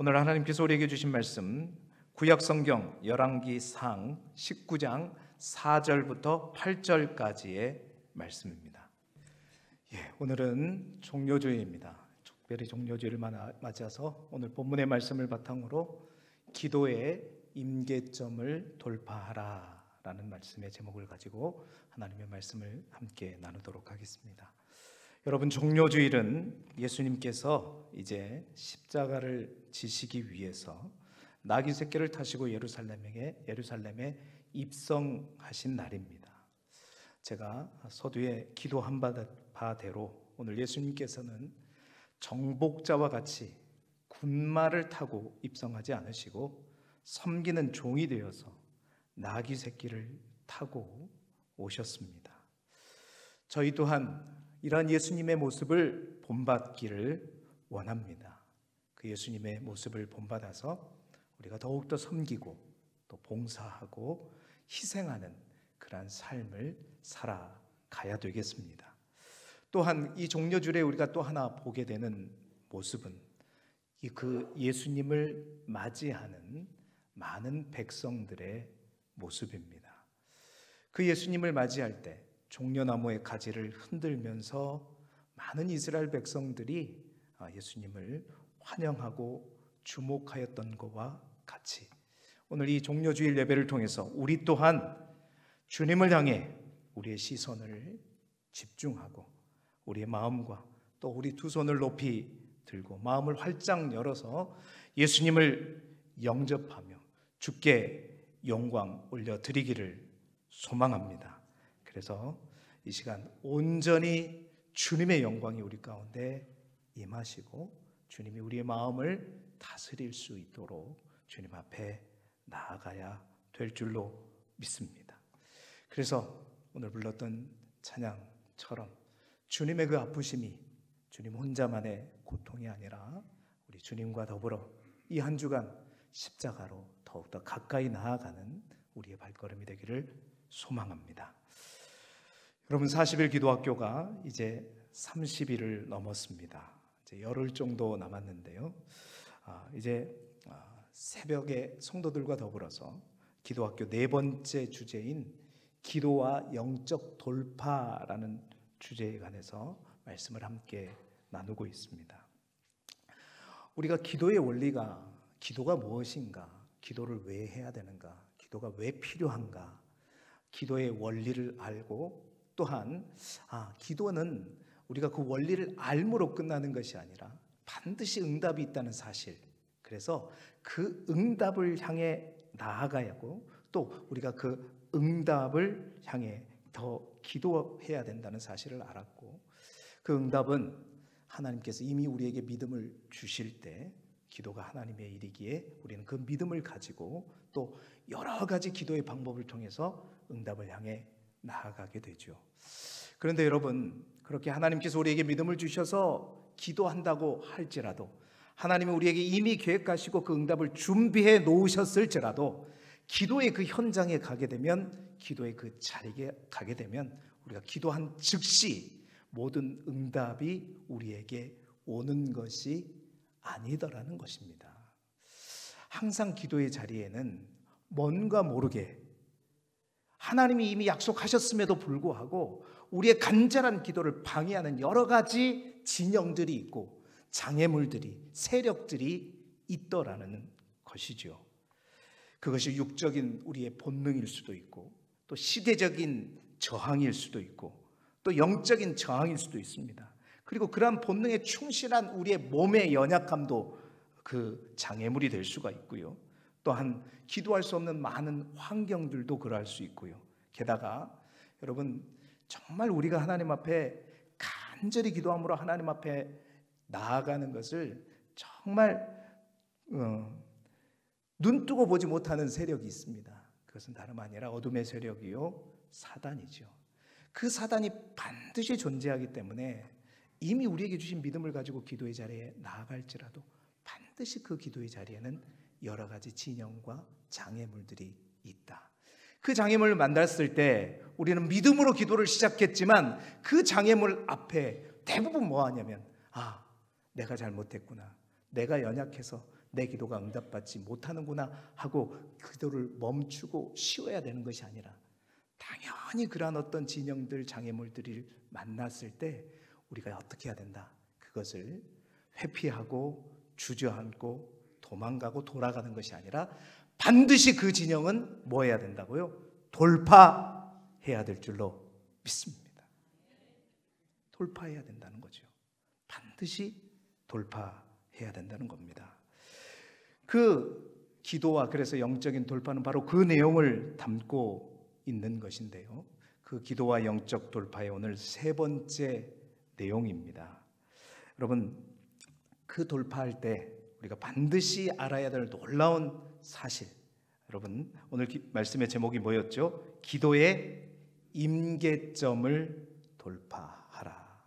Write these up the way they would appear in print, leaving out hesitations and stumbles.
오늘 하나님께서 우리에게 주신 말씀 구약성경 열왕기상 19장 4절부터 8절까지의 말씀입니다. 오늘은 종료주일입니다. 특별히 종료주일을 맞아서 오늘 본문의 말씀을 바탕으로 기도의 임계점을 돌파하라 라는 말씀의 제목을 가지고 하나님의 말씀을 함께 나누도록 하겠습니다. 여러분, 종료주일은 예수님께서 이제 십자가를 지시기 위해서 나귀 새끼를 타시고 예루살렘에 입성하신 날입니다. 제가 서두에 기도한 바대로 오늘 예수님께서는 정복자와 같이 군마를 타고 입성하지 않으시고 섬기는 종이 되어서 나귀 새끼를 타고 오셨습니다. 저희 또한 이러한 예수님의 모습을 본받기를 원합니다. 그 예수님의 모습을 본받아서 우리가 더욱더 섬기고 또 봉사하고 희생하는 그러한 삶을 살아가야 되겠습니다. 또한 이 종료주일에 우리가 또 하나 보게 되는 모습은 그 예수님을 맞이하는 많은 백성들의 모습입니다. 그 예수님을 맞이할 때 종려나무의 가지를 흔들면서 많은 이스라엘 백성들이 예수님을 환영하고 주목하였던 것과 같이 오늘 이 종료주일 예배를 통해서 우리 또한 주님을 향해 우리의 시선을 집중하고 우리의 마음과 또 우리 두 손을 높이 들고 마음을 활짝 열어서 예수님을 영접하며 주께 영광 올려드리기를 소망합니다. 그래서 이 시간 온전히 주님의 영광이 우리 가운데 임하시고 주님이 우리의 마음을 다스릴 수 있도록 주님 앞에 나아가야 될 줄로 믿습니다. 그래서 오늘 불렀던 찬양처럼 주님의 그 아프심이 주님 혼자만의 고통이 아니라 우리 주님과 더불어 이 한 주간 십자가로 더욱더 가까이 나아가는 우리의 발걸음이 되기를 소망합니다. 여러분, 40일 기도학교가 이제 30일을 넘었습니다. 이제 열흘 정도 남았는데요. 이제 새벽에 성도들과 더불어서 기도학교 네 번째 주제인 기도와 영적 돌파라는 주제에 관해서 말씀을 함께 나누고 있습니다. 우리가 기도의 원리가 기도가 무엇인가, 기도를 왜 해야 되는가, 기도가 왜 필요한가, 기도의 원리를 알고 또한 기도는 우리가 그 원리를 알므로 끝나는 것이 아니라 반드시 응답이 있다는 사실, 그래서 그 응답을 향해 나아가야 하고 또 우리가 그 응답을 향해 더 기도해야 된다는 사실을 알았고, 그 응답은 하나님께서 이미 우리에게 믿음을 주실 때 기도가 하나님의 일이기에 우리는 그 믿음을 가지고 또 여러 가지 기도의 방법을 통해서 응답을 향해 나아가게 되죠. 그런데 여러분, 그렇게 하나님께서 우리에게 믿음을 주셔서 기도한다고 할지라도, 하나님이 우리에게 이미 계획하시고 그 응답을 준비해 놓으셨을지라도 기도의 그 현장에 가게 되면, 기도의 그 자리에 가게 되면 우리가 기도한 즉시 모든 응답이 우리에게 오는 것이 아니더라는 것입니다. 항상 기도의 자리에는 뭔가 모르게 하나님이 이미 약속하셨음에도 불구하고 우리의 간절한 기도를 방해하는 여러 가지 진영들이 있고 장애물들이, 세력들이 있더라는 것이죠. 그것이 육적인 우리의 본능일 수도 있고 또 시대적인 저항일 수도 있고 또 영적인 저항일 수도 있습니다. 그리고 그러한 본능에 충실한 우리의 몸의 연약함도 그 장애물이 될 수가 있고요. 또한 기도할 수 없는 많은 환경들도 그러할 수 있고요. 게다가 여러분, 정말 우리가 하나님 앞에 간절히 기도함으로 하나님 앞에 나아가는 것을 정말 눈뜨고 보지 못하는 세력이 있습니다. 그것은 다름 아니라 어둠의 세력이요, 사단이죠. 그 사단이 반드시 존재하기 때문에 이미 우리에게 주신 믿음을 가지고 기도의 자리에 나아갈지라도 반드시 그 기도의 자리에는 여러 가지 진영과 장애물들이 있다. 그 장애물을 만났을 때 우리는 믿음으로 기도를 시작했지만 그 장애물 앞에 대부분 뭐 하냐면 내가 잘못했구나, 내가 연약해서 내 기도가 응답받지 못하는구나 하고 기도를 멈추고 쉬어야 되는 것이 아니라 당연히 그러한 어떤 진영들, 장애물들을 만났을 때 우리가 어떻게 해야 된다? 그것을 회피하고 주저앉고 도망가고 돌아가는 것이 아니라 반드시 그 진영은 뭐 해야 된다고요? 돌파해야 될 줄로 믿습니다. 돌파해야 된다는 거죠. 반드시 돌파해야 된다는 겁니다. 그 기도와 그래서 영적인 돌파는 바로 그 내용을 담고 있는 것인데요. 그 기도와 영적 돌파의 오늘 세 번째 내용입니다. 여러분, 그 돌파할 때 우리가 반드시 알아야 될 놀라운 사실, 여러분 오늘 말씀의 제목이 뭐였죠? 기도의 임계점을 돌파하라.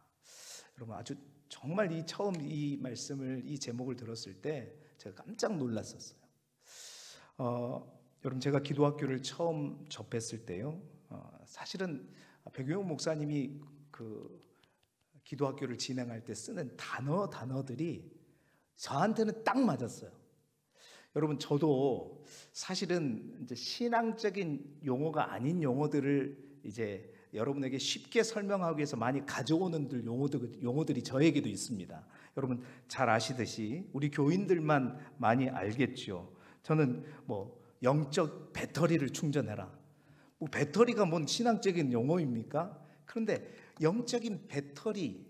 여러분, 아주 정말 처음 이 말씀을, 이 제목을 들었을 때 제가 깜짝 놀랐었어요. 여러분, 제가 기도학교를 처음 접했을 때요, 사실은 백용욱 목사님이 그 기도학교를 진행할 때 쓰는 단어들이 저한테는 딱 맞았어요. 여러분, 저도 사실은 이제 신앙적인 용어가 아닌 용어들을 이제 여러분에게 쉽게 설명하기 위해서 많이 가져오는 용어들이 저에게도 있습니다. 여러분 잘 아시듯이 우리 교인들만 많이 알겠죠. 저는 뭐 영적 배터리를 충전해라. 뭐 배터리가 뭔 신앙적인 용어입니까? 그런데 영적인 배터리,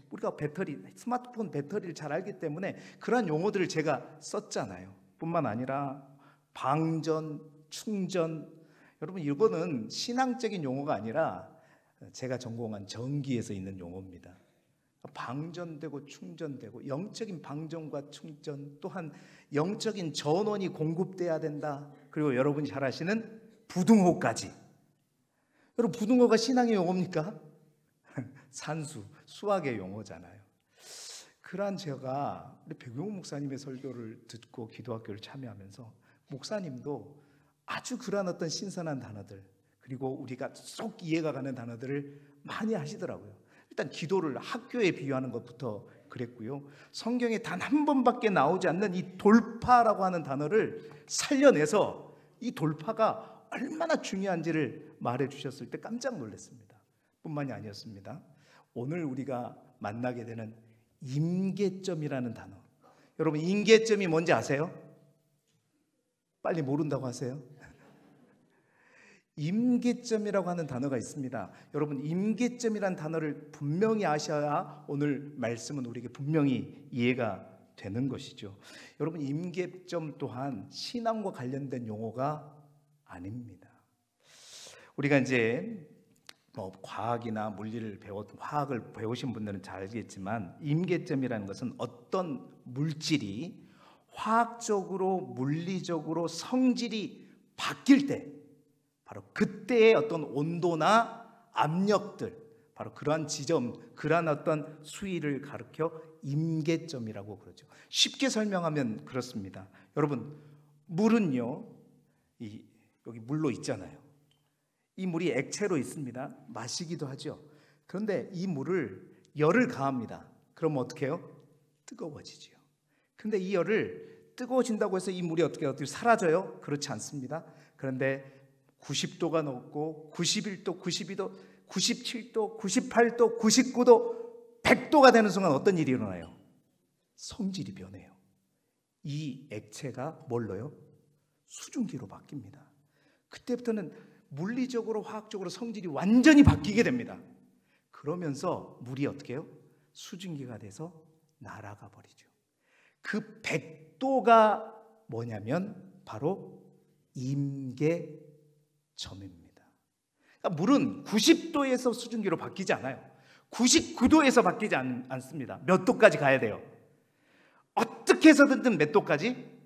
우리가 배터리, 스마트폰 배터리를 잘 알기 때문에 그러한 용어들을 제가 썼잖아요. 뿐만 아니라 방전, 충전, 여러분 이거는 신앙적인 용어가 아니라 제가 전공한 전기에서 있는 용어입니다. 방전되고 충전되고 영적인 방전과 충전, 또한 영적인 전원이 공급돼야 된다. 그리고 여러분이 잘 아시는 부등호까지. 여러분, 부등호가 신앙의 용어입니까? 산수, 수학의 용어잖아요. 그러한 제가 우리 백용욱 목사님의 설교를 듣고 기도학교를 참여하면서 목사님도 아주 그러한 어떤 신선한 단어들, 그리고 우리가 쏙 이해가 가는 단어들을 많이 하시더라고요. 일단 기도를 학교에 비유하는 것부터 그랬고요. 성경에 단 한 번밖에 나오지 않는 이 돌파라고 하는 단어를 살려내서 이 돌파가 얼마나 중요한지를 말해 주셨을 때 깜짝 놀랐습니다. 뿐만이 아니었습니다. 오늘 우리가 만나게 되는 임계점이라는 단어, 여러분 임계점이 뭔지 아세요? 빨리 모른다고 하세요? 임계점이라고 하는 단어가 있습니다. 여러분, 임계점이라는 단어를 분명히 아셔야 오늘 말씀은 우리에게 분명히 이해가 되는 것이죠. 여러분, 임계점 또한 신앙과 관련된 용어가 아닙니다. 우리가 이제 뭐 과학이나 물리를 화학을 배우신 분들은 잘 알겠지만 임계점이라는 것은 어떤 물질이 화학적으로 물리적으로 성질이 바뀔 때, 바로 그때의 어떤 온도나 압력들, 바로 그러한 지점, 그러한 어떤 수위를 가리켜 임계점이라고 그러죠. 쉽게 설명하면 그렇습니다. 여러분, 물은요, 여기 물로 있잖아요. 이 물이 액체로 있습니다. 마시기도 하죠. 그런데 이 물을 열을 가합니다. 그럼 어떻게 해요? 뜨거워지죠. 근데 이 열을 뜨거워진다고 해서 이 물이 어떻게 사라져요? 그렇지 않습니다. 그런데 90도가 넘고 91도, 92도, 97도, 98도, 99도, 100도가 되는 순간 어떤 일이 일어나요? 성질이 변해요. 이 액체가 뭘로요? 수증기로 바뀝니다. 그때부터는 물리적으로 화학적으로 성질이 완전히 바뀌게 됩니다. 그러면서 물이 어떻게 해요? 수증기가 돼서 날아가 버리죠. 그 100도가 뭐냐면 바로 임계점입니다. 그러니까 물은 90도에서 수증기로 바뀌지 않아요. 99도에서 바뀌지 않습니다. 몇 도까지 가야 돼요? 어떻게 해서든 몇 도까지?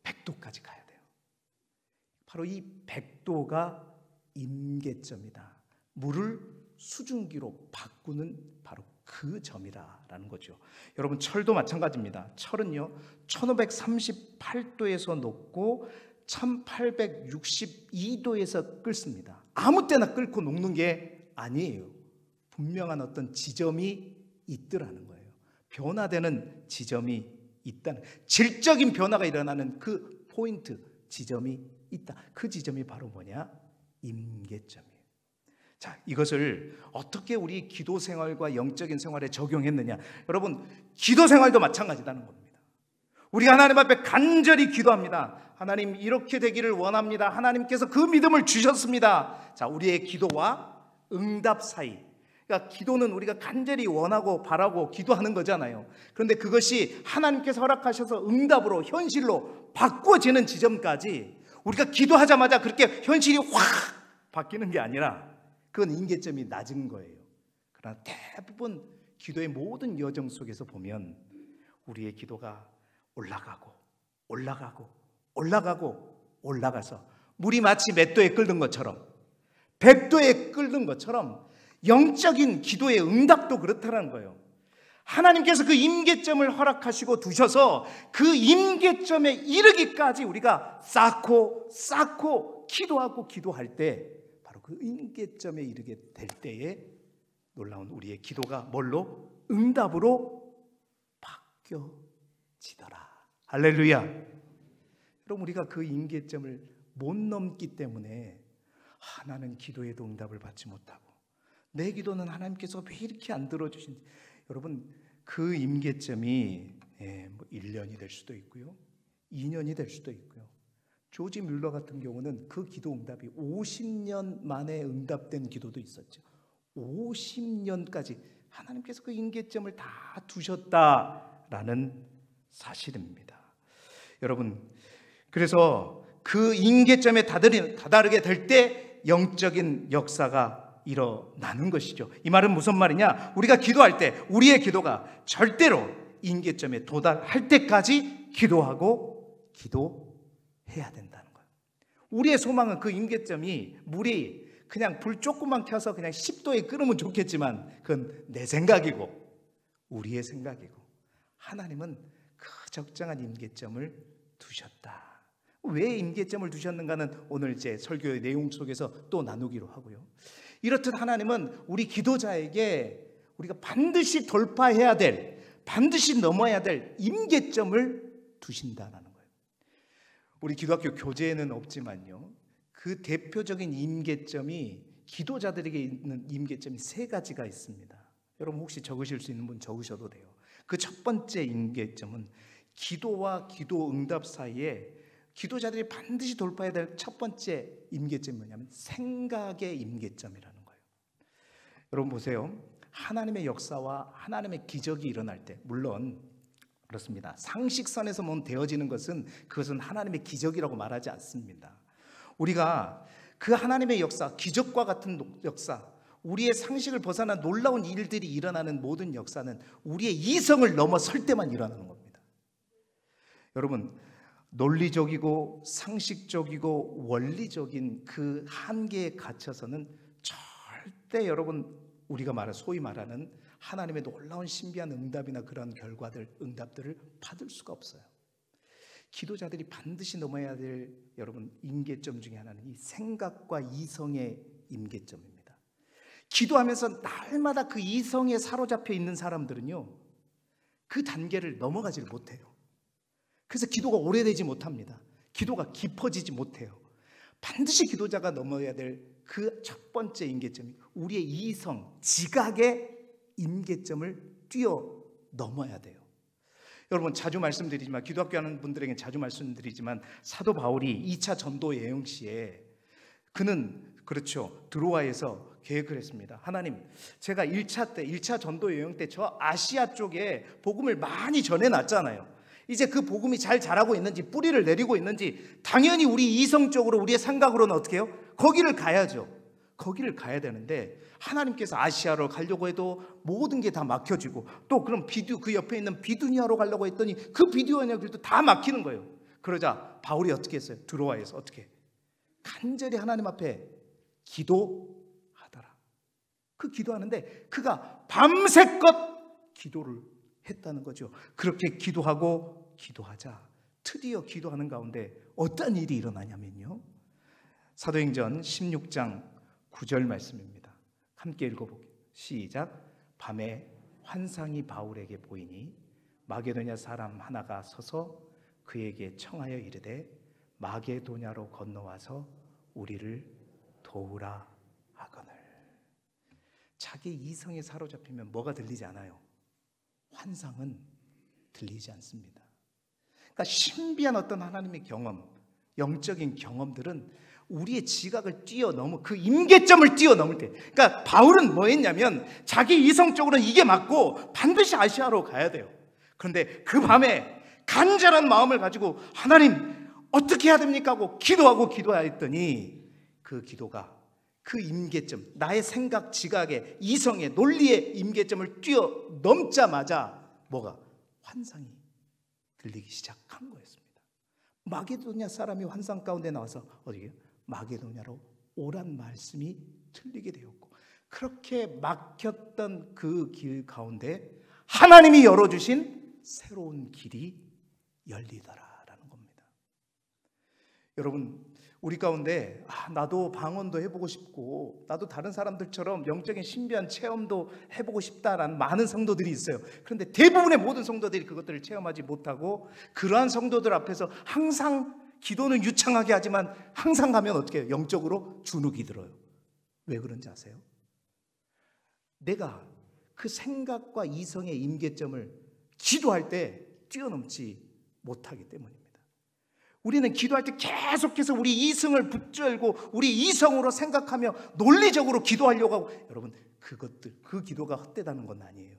100도까지 가야 돼요. 바로 이 100도가 임계점이다. 물을 수증기로 바꾸는 바로 그 점이라는 거죠. 여러분, 철도 마찬가지입니다. 철은요 1538도에서 녹고 1862도에서 끓습니다. 아무 때나 끓고 녹는 게 아니에요. 분명한 어떤 지점이 있더라는 거예요. 변화되는 지점이 있다는, 질적인 변화가 일어나는 그 포인트, 지점이 있다. 그 지점이 바로 뭐냐? 임계점이에요. 자, 이것을 어떻게 우리 기도 생활과 영적인 생활에 적용했느냐? 여러분, 기도 생활도 마찬가지다는 겁니다. 우리가 하나님 앞에 간절히 기도합니다. 하나님, 이렇게 되기를 원합니다. 하나님께서 그 믿음을 주셨습니다. 자, 우리의 기도와 응답 사이, 그러니까 기도는 우리가 간절히 원하고 바라고 기도하는 거잖아요. 그런데 그것이 하나님께서 허락하셔서 응답으로, 현실로 바꿔지는 지점까지 우리가 기도하자마자 그렇게 현실이 확 바뀌는 게 아니라 그건 임계점이 낮은 거예요. 그러나 대부분 기도의 모든 여정 속에서 보면 우리의 기도가 올라가고 올라가고 올라가고 올라가서 물이 마치 맷도에 끓는 것처럼, 백도에 끓는 것처럼 영적인 기도의 응답도 그렇다는 거예요. 하나님께서 그 임계점을 허락하시고 두셔서 그 임계점에 이르기까지 우리가 쌓고 기도하고 기도할 때, 바로 그 임계점에 이르게 될 때에 놀라운 우리의 기도가 뭘로? 응답으로 바뀌어지더라. 할렐루야. 여러분, 우리가 그 임계점을 못 넘기 때문에 나는 기도에도 응답을 받지 못하고 내 기도는 하나님께서 왜 이렇게 안 들어주신지. 여러분, 그 임계점이 1년이 될 수도 있고요, 2년이 될 수도 있고요. 조지 뮬러 같은 경우는 그 기도 응답이 50년 만에 응답된 기도도 있었죠. 50년까지 하나님께서 그 임계점을 다 두셨다라는 사실입니다. 여러분, 그래서 그 임계점에 다다르게 될 때 영적인 역사가 일어나는 것이죠. 이 말은 무슨 말이냐? 우리가 기도할 때 우리의 기도가 절대로 임계점에 도달할 때까지 기도하고 기도해야 된다는 거예요. 우리의 소망은 그 임계점이 물이 그냥 불 조금만 켜서 그냥 10도에 끓으면 좋겠지만 그건 내 생각이고 우리의 생각이고, 하나님은 그 적정한 임계점을 두셨다. 왜 임계점을 두셨는가는 오늘 제 설교의 내용 속에서 또 나누기로 하고요. 이렇듯 하나님은 우리 기도자에게 우리가 반드시 돌파해야 될, 반드시 넘어야 될 임계점을 두신다는 거예요. 우리 기독교 교재에는 없지만요, 그 대표적인 임계점이, 기도자들에게 있는 임계점이 3가지가 있습니다. 여러분 혹시 적으실 수 있는 분 적으셔도 돼요. 그 첫 번째 임계점은 기도와 기도 응답 사이에 기도자들이 반드시 돌파해야 될 첫 번째 임계점이 뭐냐면 생각의 임계점이라는 거예요. 여러분 보세요. 하나님의 역사와 하나님의 기적이 일어날 때, 물론 그렇습니다. 상식선에서만 되어지는 것은 그것은 하나님의 기적이라고 말하지 않습니다. 우리가 그 하나님의 역사, 기적과 같은 역사, 우리의 상식을 벗어난 놀라운 일들이 일어나는 모든 역사는 우리의 이성을 넘어설 때만 일어나는 겁니다. 여러분, 논리적이고 상식적이고 원리적인 그 한계에 갇혀서는 절대 여러분 우리가 소위 말하는 하나님의 놀라운 신비한 응답이나 그런 결과들, 응답들을 받을 수가 없어요. 기도자들이 반드시 넘어야 될 여러분 임계점 중에 하나는 이 생각과 이성의 임계점입니다. 기도하면서 날마다 그 이성에 사로잡혀 있는 사람들은요, 그 단계를 넘어가지를 못해요. 그래서 기도가 오래되지 못합니다. 기도가 깊어지지 못해요. 반드시 기도자가 넘어야 될 그 첫 번째 임계점이 우리의 이성, 지각의 임계점을 뛰어넘어야 돼요. 여러분 자주 말씀드리지만, 기도학교 하는 분들에게 자주 말씀드리지만, 사도 바울이 2차 전도 여행 시에 그는 그렇죠, 드로아에서 계획을 했습니다. 하나님, 제가 1차 전도 여행 때 저 아시아 쪽에 복음을 많이 전해놨잖아요. 이제 그 복음이 잘 자라고 있는지, 뿌리를 내리고 있는지, 당연히 우리 이성적으로, 우리의 생각으로는 어떻게 해요? 거기를 가야죠. 거기를 가야 되는데 하나님께서 아시아로 가려고 해도 모든 게 다 막혀지고, 또 그럼 그 옆에 있는 비두니아로 가려고 했더니 그 비두니아 길도 다 막히는 거예요. 그러자 바울이 어떻게 했어요? 드로아에서 어떻게? 간절히 하나님 앞에 기도하더라. 그 기도하는데 그가 밤새껏 기도를 했다는 거죠. 그렇게 기도하고 기도하자 드디어 기도하는 가운데 어떤 일이 일어나냐면요, 사도행전 16장 9절 말씀입니다. 함께 읽어볼게요. 시작. 밤에 환상이 바울에게 보이니 마게도냐 사람 하나가 서서 그에게 청하여 이르되 마게도냐로 건너와서 우리를 도우라 하거늘. 자기 이성에 사로잡히면 뭐가 들리지 않아요? 환상은 들리지 않습니다. 그러니까 신비한 어떤 하나님의 경험, 영적인 경험들은 우리의 지각을 뛰어넘어 그 임계점을 뛰어넘을 때, 그러니까 바울은 뭐 했냐면 자기 이성적으로는 이게 맞고 반드시 아시아로 가야 돼요. 그런데 그 밤에 간절한 마음을 가지고 하나님 어떻게 해야 됩니까 하고 기도하였더니 그 기도가 그 임계점, 나의 생각, 지각의, 이성의, 논리의 임계점을 뛰어넘자마자 뭐가? 환상이 들리기 시작한 거였습니다. 마게도냐 사람이 환상 가운데 나와서 어디게요? 마게도냐로 오란 말씀이 들리게 되었고, 그렇게 막혔던 그 길 가운데 하나님이 열어주신 새로운 길이 열리더라라는 겁니다. 여러분, 우리 가운데 나도 방언도 해보고 싶고 나도 다른 사람들처럼 영적인 신비한 체험도 해보고 싶다라는 많은 성도들이 있어요. 그런데 대부분의 모든 성도들이 그것들을 체험하지 못하고 그러한 성도들 앞에서 항상 기도는 유창하게 하지만 항상 가면 어떻게 해요? 영적으로 주눅이 들어요. 왜 그런지 아세요? 내가 그 생각과 이성의 임계점을 기도할 때 뛰어넘지 못하기 때문입니다. 우리는 기도할 때 계속해서 우리 이성을 붙들고 우리 이성으로 생각하며 논리적으로 기도하려고 하고, 여러분 그것들, 그 기도가 헛되다는 건 아니에요.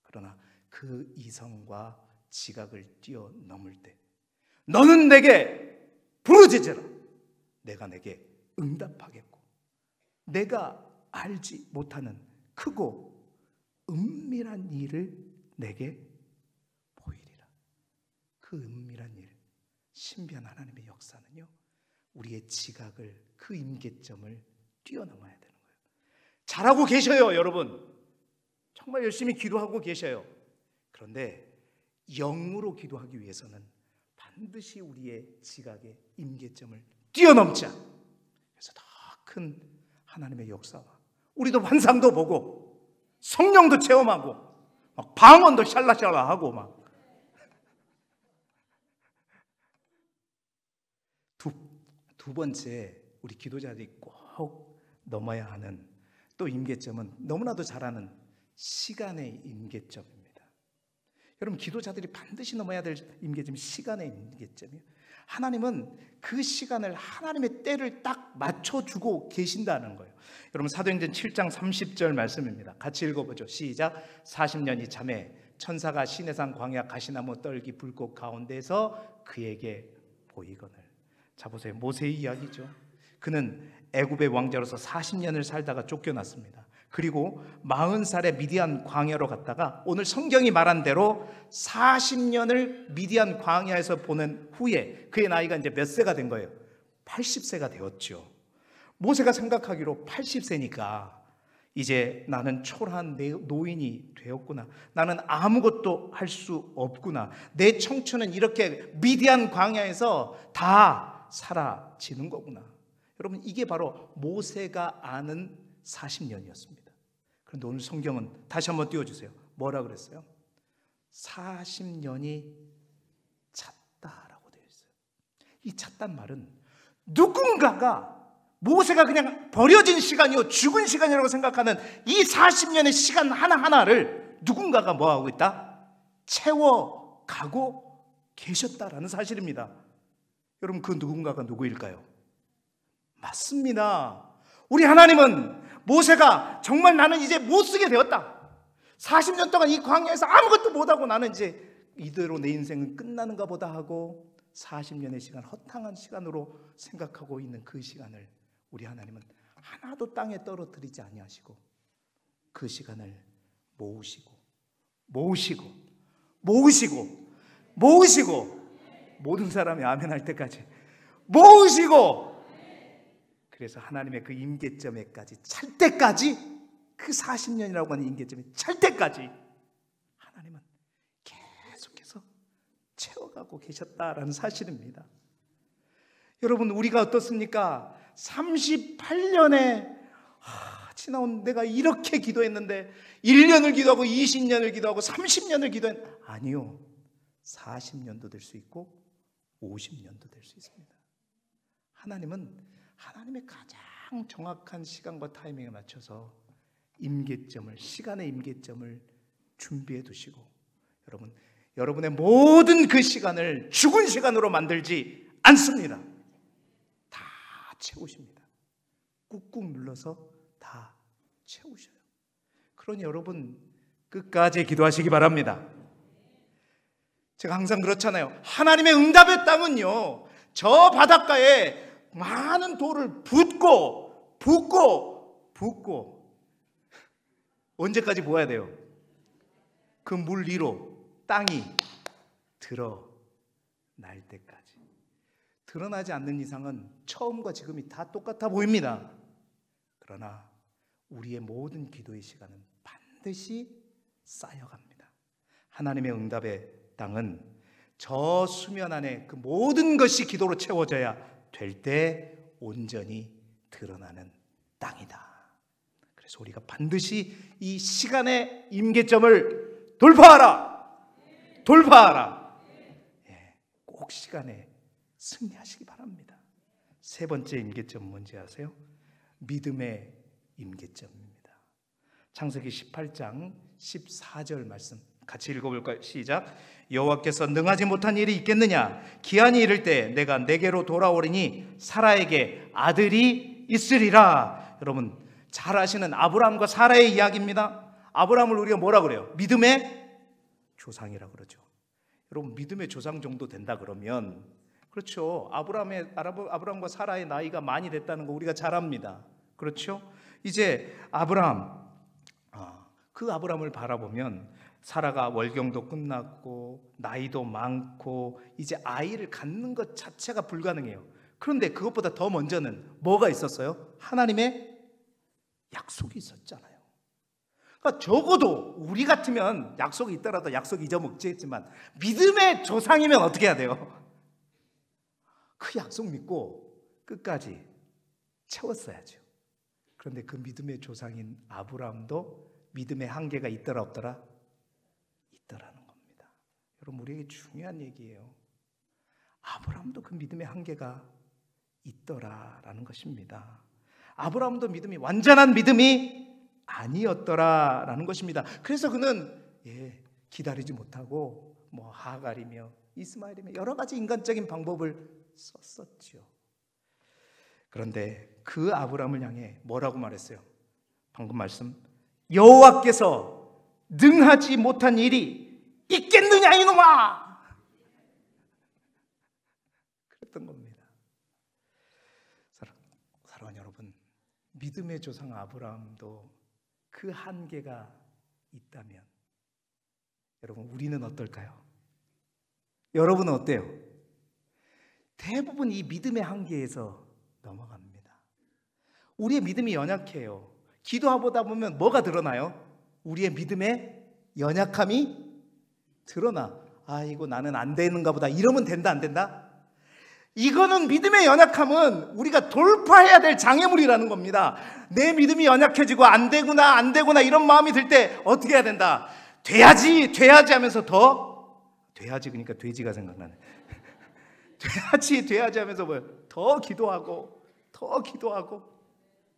그러나 그 이성과 지각을 뛰어넘을 때 너는 내게 부르짖으라, 내가 내게 응답하겠고 내가 알지 못하는 크고 은밀한 일을 내게 보이리라. 그 은밀한 일, 신비한 하나님의 역사는요, 우리의 지각을, 그 임계점을 뛰어넘어야 되는 거예요. 잘하고 계셔요, 여러분. 정말 열심히 기도하고 계셔요. 그런데 영으로 기도하기 위해서는 반드시 우리의 지각의 임계점을 뛰어넘자. 그래서 더 큰 하나님의 역사와 우리도 환상도 보고 성령도 체험하고 막 방언도 샬라샬라하고 막 두 번째, 우리 기도자들이 꼭 넘어야 하는 또 임계점은 너무나도 잘 아는 시간의 임계점입니다. 여러분, 기도자들이 반드시 넘어야 될 임계점이 시간의 임계점이에요. 하나님은 그 시간을, 하나님의 때를 딱 맞춰주고 계신다는 거예요. 여러분, 사도행전 7장 30절 말씀입니다. 같이 읽어보죠. 시작. 40년이 참에 천사가 시내산 광야 가시나무 떨기 불꽃 가운데서 그에게 보이거늘. 자, 보세요. 모세의 이야기죠. 그는 애굽의 왕자로서 40년을 살다가 쫓겨났습니다. 그리고 40살에 미디안 광야로 갔다가 오늘 성경이 말한 대로 40년을 미디안 광야에서 보낸 후에 그의 나이가 이제 몇 세가 된 거예요? 80세가 되었죠. 모세가 생각하기로 80세니까 이제 나는 초라한 노인이 되었구나. 나는 아무것도 할 수 없구나. 내 청춘은 이렇게 미디안 광야에서 다 사라지는 거구나. 여러분, 이게 바로 모세가 아는 40년이었습니다. 그런데 오늘 성경은 다시 한번 띄워주세요. 뭐라 그랬어요? 40년이 찼다라고 되어 있어요. 이 찼단 말은 누군가가, 모세가 그냥 버려진 시간이요, 죽은 시간이라고 생각하는 이 40년의 시간 하나하나를 누군가가 뭐하고 있다? 채워가고 계셨다라는 사실입니다. 여러분, 그 누군가가 누구일까요? 맞습니다. 우리 하나님은 모세가 정말 나는 이제 못 쓰게 되었다, 40년 동안 이 광야에서 아무것도 못하고 나는 이제 이대로 내 인생은 끝나는가 보다 하고 40년의 시간, 허탕한 시간으로 생각하고 있는 그 시간을 우리 하나님은 하나도 땅에 떨어뜨리지 아니하시고 그 시간을 모으시고 모든 사람이 아멘 할 때까지 모으시고, 그래서 하나님의 그 임계점에까지 찰 때까지, 그 40년이라고 하는 임계점이 찰 때까지 하나님은 계속해서 채워가고 계셨다라는 사실입니다. 여러분, 우리가 어떻습니까? 38년에 지나온 내가 이렇게 기도했는데 1년을 기도하고 20년을 기도하고 30년을 기도했는데 아니요. 40년도 될 수 있고 50년도 될 수 있습니다. 하나님은 하나님의 가장 정확한 시간과 타이밍에 맞춰서 시간의 임계점을 준비해 두시고 여러분의 모든 그 시간을 죽은 시간으로 만들지 않습니다. 다 채우십니다. 꾹꾹 눌러서 다 채우셔요. 그러니 여러분 끝까지 기도하시기 바랍니다. 제가 항상 그렇잖아요. 하나님의 응답의 땅은요, 저 바닷가에 많은 돌을 붓고 언제까지 부어야 돼요? 그 물 위로 땅이 드러날 때까지. 드러나지 않는 이상은 처음과 지금이 다 똑같아 보입니다. 그러나 우리의 모든 기도의 시간은 반드시 쌓여갑니다. 하나님의 응답의 땅은 저 수면 안에 그 모든 것이 기도로 채워져야 될 때 온전히 드러나는 땅이다. 그래서 우리가 반드시 이 시간의 임계점을 돌파하라. 꼭 시간에 승리하시기 바랍니다. 세 번째 임계점은 뭔지 아세요? 믿음의 임계점입니다. 창세기 18장 14절 말씀 같이 읽어볼까요? 시작. 여호와께서 능하지 못한 일이 있겠느냐? 기한이 이를 때 내가 내게로 돌아오리니 사라에게 아들이 있으리라. 여러분 잘 아시는 아브라함과 사라의 이야기입니다. 아브라함을 우리가 뭐라 그래요? 믿음의 조상이라고 그러죠. 여러분 믿음의 조상 정도 된다 그러면 그렇죠. 아브라함과 사라의 나이가 많이 됐다는 거 우리가 잘 압니다. 그렇죠? 이제 그 아브라함을 바라보면 사라가 월경도 끝났고 나이도 많고 이제 아이를 갖는 것 자체가 불가능해요. 그런데 그것보다 더 먼저는 뭐가 있었어요? 하나님의 약속이 있었잖아요. 그러니까 적어도 우리 같으면 약속이 있더라도 약속 잊어먹지 했지만 믿음의 조상이면 어떻게 해야 돼요? 그 약속 믿고 끝까지 채웠어야죠. 그런데 그 믿음의 조상인 아브라함도 믿음의 한계가 있더라 없더라? 있더라는 겁니다. 여러분 우리에게 중요한 얘기예요. 아브라함도 그 믿음의 한계가 있더라라는 것입니다. 아브라함도 믿음이 완전한 믿음이 아니었더라라는 것입니다. 그래서 그는 기다리지 못하고 하갈이며 이스마엘이며 여러 가지 인간적인 방법을 썼었죠. 그런데 그 아브라함을 향해 뭐라고 말했어요? 방금 말씀 여호와께서 능하지 못한 일이 있겠느냐 이놈아! 그랬던 겁니다. 사랑하는 여러분, 믿음의 조상 아브라함도 그 한계가 있다면 여러분 우리는 어떨까요? 여러분은 어때요? 대부분 이 믿음의 한계에서 넘어갑니다. 우리의 믿음이 연약해요. 기도하다 보면 뭐가 드러나요? 우리의 믿음의 연약함이 드러나. 이거 나는 안 되는가 보다. 이러면 된다 안 된다? 이거는 믿음의 연약함은 우리가 돌파해야 될 장애물이라는 겁니다. 내 믿음이 연약해지고 안 되구나 이런 마음이 들 때 어떻게 해야 된다? 돼야지 하면서 돼야지 그러니까 돼지가 생각나네. 돼야지 하면서 더 기도하고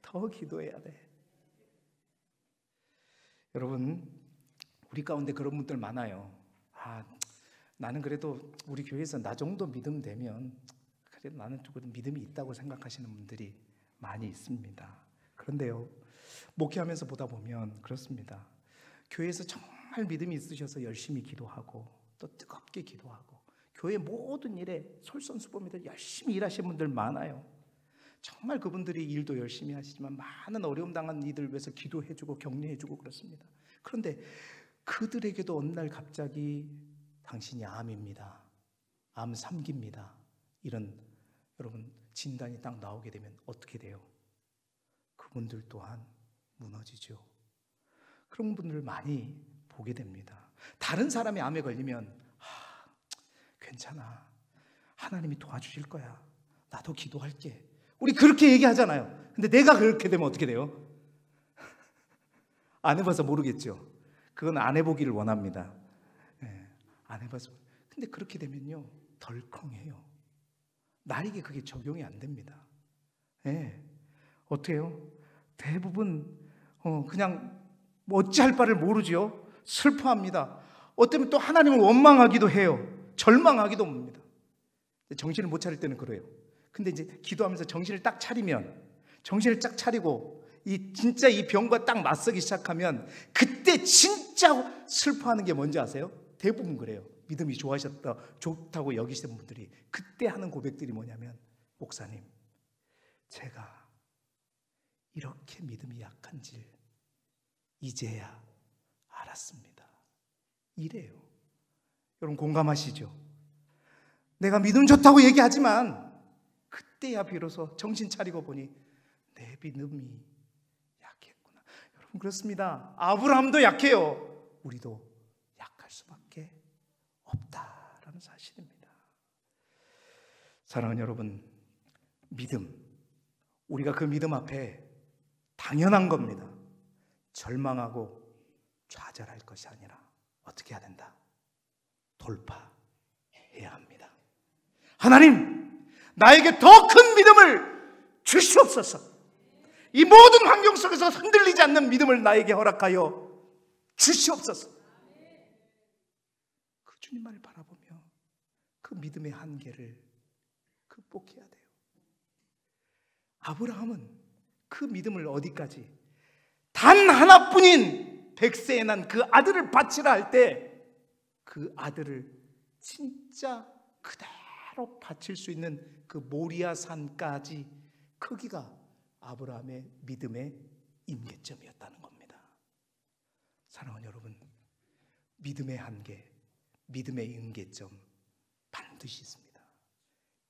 더 기도해야 돼. 여러분 우리 가운데 그런 분들 많아요. 나는 그래도 우리 교회에서 나 정도 믿음 되면 그래도 나는 조금 믿음이 있다고 생각하시는 분들이 많이 있습니다. 그런데요 목회하면서 보다 보면 그렇습니다. 교회에서 정말 믿음이 있으셔서 열심히 기도하고 또 뜨겁게 기도하고 교회 모든 일에 솔선수범해서 열심히 일하시는 분들 많아요. 정말 그분들이 일도 열심히 하시지만 많은 어려움 당한 이들 위해서 기도해주고 격려해주고 그렇습니다. 그런데 그들에게도 어느 날 갑자기 당신이 암입니다. 암 3기입니다. 이런 여러분 진단이 딱 나오게 되면 어떻게 돼요? 그분들 또한 무너지죠. 그런 분들을 많이 보게 됩니다. 다른 사람이 암에 걸리면 괜찮아. 하나님이 도와주실 거야. 나도 기도할게. 우리 그렇게 얘기하잖아요. 근데 내가 그렇게 되면 어떻게 돼요? 안 해봐서 모르겠죠. 그건 안 해보기를 원합니다. 안 해봐서. 근데 그렇게 되면요, 덜컹해요. 나에게 그게 적용이 안 됩니다. 어때요? 대부분 그냥 뭐 어찌할 바를 모르죠. 슬퍼합니다. 어쩌면 또 하나님을 원망하기도 해요. 절망하기도 합니다. 정신을 못 차릴 때는 그래요. 근데 이제 기도하면서 정신을 딱 차리면, 정신을 딱 차리고 진짜 이 병과 딱 맞서기 시작하면, 그때 진짜 슬퍼하는 게 뭔지 아세요? 대부분 그래요. 믿음이 좋다고 여기시는 분들이 그때 하는 고백들이 뭐냐면, 목사님, 제가 이렇게 믿음이 약한지 이제야 알았습니다. 이래요. 여러분 공감하시죠? 내가 믿음 좋다고 얘기하지만 그때야 비로소 정신 차리고 보니 내 믿음이 약했구나. 여러분 그렇습니다. 아브라함도 약해요. 우리도 약할 수밖에 없다라는 사실입니다. 사랑하는 여러분, 믿음, 우리가 그 믿음 앞에 당연한 겁니다. 절망하고 좌절할 것이 아니라 어떻게 해야 된다? 돌파해야 합니다. 하나님, 나에게 더 큰 믿음을 주시옵소서. 이 모든 환경 속에서 흔들리지 않는 믿음을 나에게 허락하여 주시옵소서. 그 주님만을 바라보며 그 믿음의 한계를 극복해야 돼요. 아브라함은 그 믿음을 어디까지? 단 하나뿐인 100세에 난 그 아들을 바치라 할 때 그 아들을 진짜 그대로 바칠 수 있는 그 모리아 산까지 크기가 아브라함의 믿음의 임계점이었다는 겁니다. 사랑하는 여러분, 믿음의 한계, 믿음의 임계점 반드시 있습니다.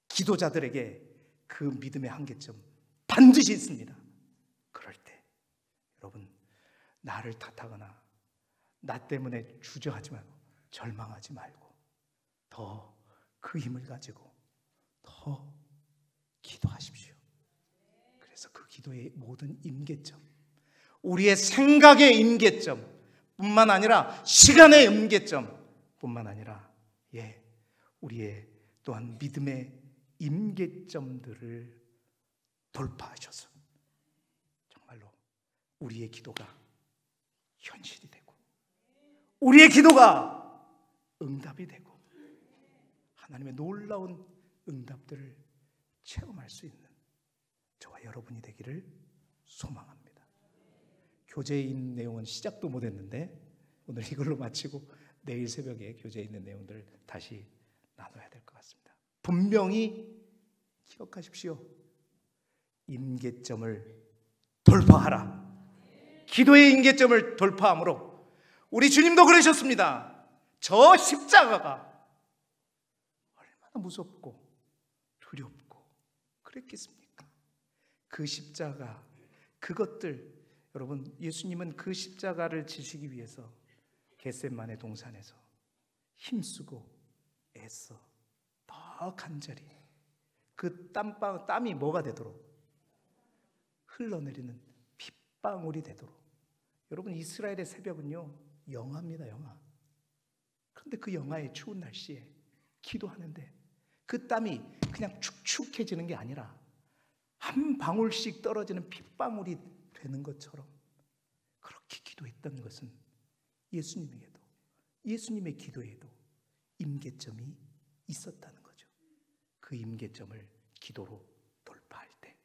기도자들에게 그 믿음의 한계점 반드시 있습니다. 그럴 때 여러분, 나를 탓하거나 나 때문에 주저하지 말고 절망하지 말고 더 그 힘을 가지고 더 기도하십시오. 그래서 그 기도의 모든 임계점, 우리의 생각의 임계점 뿐만 아니라 시간의 임계점 뿐만 아니라 우리의 또한 믿음의 임계점들을 돌파하셔서 정말로 우리의 기도가 현실이 되고 우리의 기도가 응답이 되고 하나님의 놀라운 응답들을 체험할 수 있는 저와 여러분이 되기를 소망합니다. 교재에 있는 내용은 시작도 못했는데 오늘 이걸로 마치고 내일 새벽에 교재에 있는 내용들을 다시 나눠야 될 것 같습니다. 분명히 기억하십시오. 임계점을 돌파하라. 기도의 임계점을 돌파함으로 우리 주님도 그러셨습니다. 저 십자가가 얼마나 무섭고 두렵고 그랬겠습니까? 그 십자가, 그것들, 여러분, 예수님은 그 십자가를 지시기 위해서 겟세마네 동산에서 힘쓰고 애써 더 간절히 그 땀이 뭐가 되도록? 흘러내리는 핏방울이 되도록. 여러분, 이스라엘의 새벽은요 영하입니다. 영하. 그런데 그 영하의 추운 날씨에 기도하는데 그 땀이 그냥 축축해지는 게 아니라 한 방울씩 떨어지는 핏방울이 되는 것처럼 그렇게 기도했던 것은 예수님에게도, 예수님의 기도에도 임계점이 있었다는 거죠. 그 임계점을 기도로 돌파할 때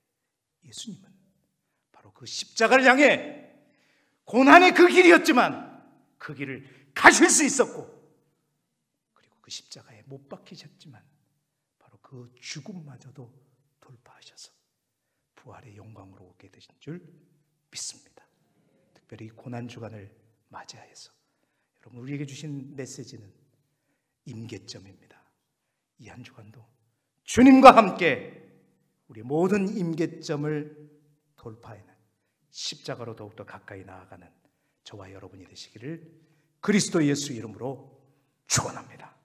예수님은 바로 그 십자가를 향해 고난의 그 길이었지만 그 길을 가실 수 있었고, 그리고 그 십자가에 못 박히셨지만 바로 그 죽음마저도 돌파하셔서 부활의 영광으로 오게 되신 줄 믿습니다. 특별히 고난 주간을 맞이하여서 여러분, 우리에게 주신 메시지는 임계점입니다. 이 한 주간도 주님과 함께 우리 모든 임계점을 돌파해낸 십자가로 더욱더 가까이 나아가는 저와 여러분이 되시기를 그리스도 예수 이름으로 축원합니다.